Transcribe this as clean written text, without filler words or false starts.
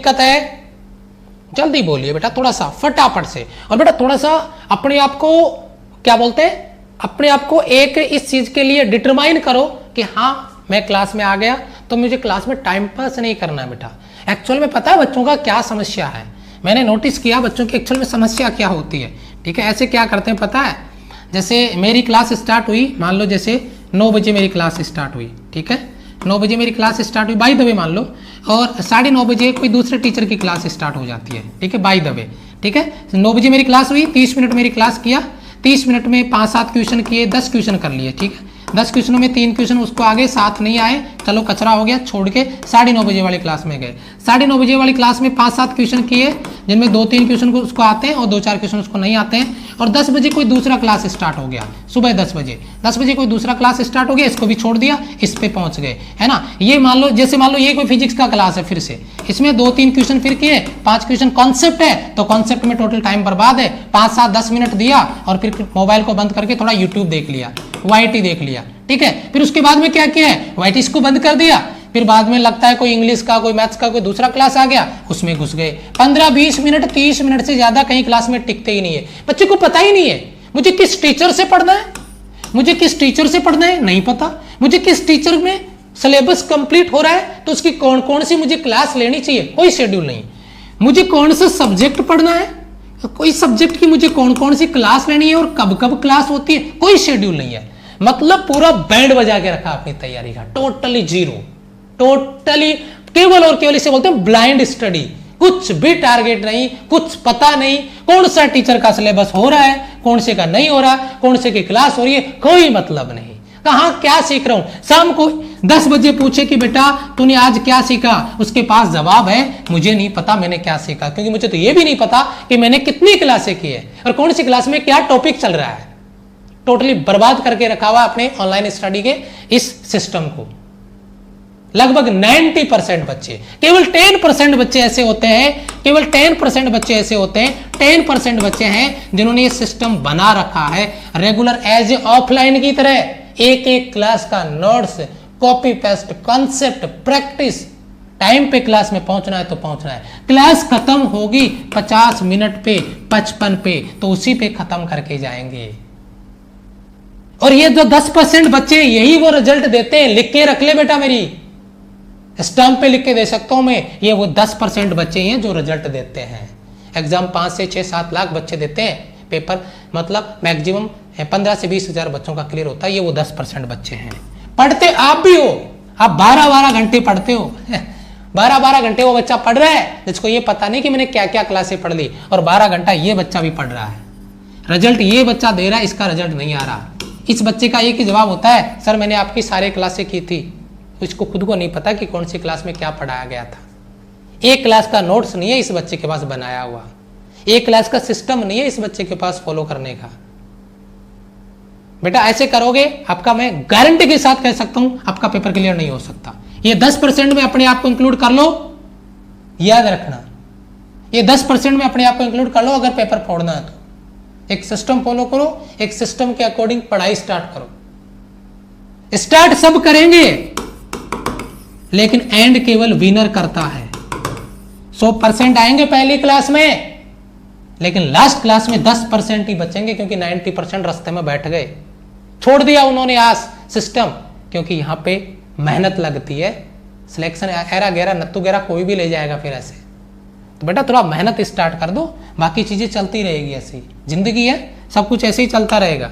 दिक्कत है? जल्दी बोलिए बेटा, थोड़ा सा फटाफट से। और बेटा थोड़ा सा अपने आप को क्या बोलते हैं, अपने आप को एक इस चीज के लिए डिटरमाइन करो कि हाँ मैं क्लास में आ गया तो मुझे क्लास में टाइम पास नहीं करना है बेटा। एक्चुअल में पता है बच्चों का क्या समस्या है, मैंने नोटिस किया बच्चों की एक्चुअल में समस्या क्या होती है। ठीक है, ऐसे क्या करते हैं पता है, जैसे मेरी क्लास स्टार्ट हुई, मान लो जैसे 9 बजे मेरी क्लास स्टार्ट हुई, ठीक है 9 बजे मेरी क्लास स्टार्ट हुई बाय द वे मान लो, और 9:30 बजे कोई दूसरे टीचर की क्लास स्टार्ट हो जाती है, ठीक है बाय द वे। ठीक है 9 बजे मेरी क्लास हुई, 30 मिनट मेरी क्लास किया, 30 मिनट में 5-7 क्वेश्चन किए, 10 क्वेश्चन कर लिए, ठीक है 10 क्वेश्चनों में 3 क्वेश्चन उसको आगे 7 नहीं आए, चलो कचरा हो गया, छोड़ के 9:30 बजे वाली क्लास में गए। 9:30 बजे वाली क्लास में 5-7 क्वेश्चन किए, जिनमें 2-3 क्वेश्चन को उसको आते हैं और 2-4 क्वेश्चन उसको नहीं आते हैं, और 10 बजे कोई दूसरा क्लास स्टार्ट हो गया, सुबह 10 बजे कोई दूसरा क्लास स्टार्ट हो गया, इसको भी छोड़ दिया, इस पे पहुंच गए, है ना। ये मान लो जैसे मान लो ये कोई फिजिक्स का क्लास है, फिर से इसमें 2-3 क्वेश्चन फिर किए, 5 क्वेश्चन कॉन्सेप्ट है, तो कॉन्सेप्ट में टोटल टाइम बर्बाद है, 5-7-10 मिनट दिया और फिर मोबाइल को बंद करके थोड़ा यूट्यूब देख लिया, YT देख लिया, ठीक है। फिर उसके बाद में क्या किया है, YT को बंद कर दिया, फिर बाद में लगता है कोई इंग्लिश का कोई मैथ्स का कोई दूसरा क्लास आ गया, उसमें घुस गए। 15-20 मिनट 30 मिनट से ज्यादा कहीं क्लास में टिकते ही नहीं है। बच्चे को पता ही नहीं है मुझे किस टीचर से पढ़ना है, मुझे किस टीचर से पढ़ना है नहीं पता, मुझे किस टीचर में सिलेबस कंप्लीट हो रहा है तो उसकी कौन कौन सी मुझे क्लास लेनी चाहिए, कोई शेड्यूल नहीं। मुझे कौन सा सब्जेक्ट पढ़ना है, कोई सब्जेक्ट की मुझे कौन कौन सी क्लास लेनी है और कब कब क्लास होती है, कोई शेड्यूल नहीं है। मतलब पूरा बैंड बजा के रखा अपनी तैयारी का, टोटली जीरो, टोटली केवल और केवल इसे बोलते हैं ब्लाइंड स्टडी। कुछ भी टारगेट नहीं, कुछ पता नहीं कौन सा टीचर का सिलेबस हो रहा है, कौन से का नहीं हो रहा, कौन से की क्लास हो रही है, कोई मतलब नहीं। कहां क्या सीख रहा हूं, शाम को 10 बजे पूछे कि बेटा तूने आज क्या सीखा, उसके पास जवाब है मुझे नहीं पता मैंने क्या सीखा, क्योंकि मुझे तो यह भी नहीं पता कि मैंने कितनी क्लासें की है और कौन सी क्लास में क्या टॉपिक चल रहा है। टोटली बर्बाद करके रखा हुआ अपने ऑनलाइन स्टडी के इस सिस्टम को। लगभग 90% बच्चे, केवल 10% बच्चे ऐसे होते हैं, केवल 10% बच्चे ऐसे होते हैं, 10% बच्चे हैं जिन्होंने ये सिस्टम बना रखा है रेगुलर एज ए ऑफलाइन की तरह, एक एक क्लास का notes, copy paste, concept, practice, time पे क्लास में पहुंचना है तो पहुंचना है। क्लास खत्म होगी 50 मिनट पे, 55 पे, तो उसी पे खत्म करके जाएंगे। और ये जो 10% बच्चे यही वो रिजल्ट देते हैं, लिख के रख ले बेटा, मेरी स्टैम्प पे लिख के दे सकता हूं मैं, ये वो 10% बच्चे हैं जो रिजल्ट देते हैं। एग्जाम 5 से 6-7 लाख बच्चे देते हैं पेपर, मतलब मैक्सिमम 15 से 20 हजार बच्चों का क्लियर होता है, ये वो 10% बच्चे हैं। पढ़ते आप भी हो, आप 12-12 घंटे पढ़ते हो 12-12 घंटे वो बच्चा पढ़ रहा है जिसको ये पता नहीं कि मैंने क्या क्या क्लासें पढ़ ली, और 12 घंटा ये बच्चा भी पढ़ रहा है, रिजल्ट ये बच्चा दे रहा है, इसका रिजल्ट नहीं आ रहा। इस बच्चे का एक ही जवाब होता है, सर मैंने आपकी सारी क्लासें की थी, इसको खुद को नहीं पता कि कौन सी क्लास में क्या पढ़ाया गया था। एक क्लास का नोट्स नहीं है इस बच्चे के पास बनाया हुआ, एक क्लास का सिस्टम नहीं है इस बच्चे के पास फॉलो करने का। बेटा ऐसे करोगे आपका, मैं गारंटी के साथ कह सकता हूं, आपका पेपर क्लियर नहीं हो सकता। ये 10% में अपने आप को इंक्लूड कर लो, याद रखना, ये 10% में अपने आप को इंक्लूड कर लो। अगर पेपर फोड़ना है तो एक सिस्टम फॉलो करो, एक सिस्टम के अकॉर्डिंग पढ़ाई स्टार्ट करो। स्टार्ट सब करेंगे लेकिन एंड केवल विनर करता है। 100% आएंगे पहली क्लास में, लेकिन लास्ट क्लास में 10% ही बचेंगे, क्योंकि 90% रास्ते में बैठ गए, छोड़ दिया उन्होंने आस सिस्टम, क्योंकि यहां पे मेहनत लगती है। सिलेक्शन एरा गैरा नत्तू गैरा कोई भी ले जाएगा फिर ऐसे। तो बेटा थोड़ा मेहनत स्टार्ट कर दो, बाकी चीजें चलती रहेगी, ऐसी जिंदगी है, सब कुछ ऐसे ही चलता रहेगा।